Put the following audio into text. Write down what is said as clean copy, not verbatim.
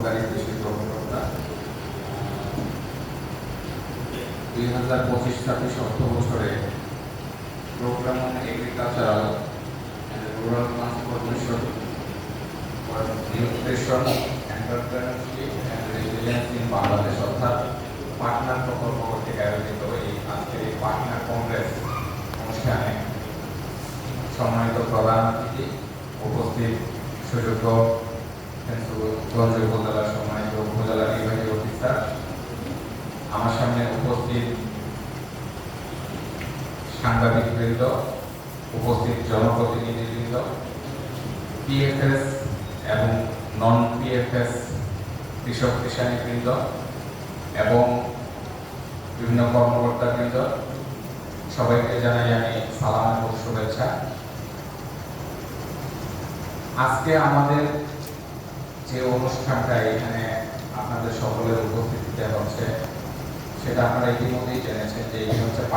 সহকারী কৃষি কর্মকর্তা। 2025-26 অর্থ বছরে program on agricultural and rural transformation for nutrition, entrepreneurship and resilience in Bangladesh অর্থাৎ পার্টনার প্রকল্প থেকে আয়োজিত এই আজকের এই পার্টনার কংগ্রেস অনুষ্ঠানে সম্মানিত প্রধান অতিথি, উপস্থিত সুযোগ্য ফেঞ্চুগঞ্জ উপজেলার সম্মানিত উপজেলা নির্বাহী অফিসার, আমার সামনে উপস্থিত সাংবাদিকবৃন্দ, উপস্থিত জনপ্রতিনিধিবৃন্দ, পিএফএস এবং নন পিএফএস কৃষক কিষানীবৃন্দ এবং বিভিন্ন কর্মকর্তাবৃন্দ, সবাইকে জানাই আমি সালাম এবং শুভেচ্ছা। আজকে আমাদের যে অনুষ্ঠানটা এখানে আপনাদের সকলের উপস্থিতিতে হচ্ছে, সেটা আপনারা ইতিমধ্যেই জেনেছেন যে এটি হচ্ছে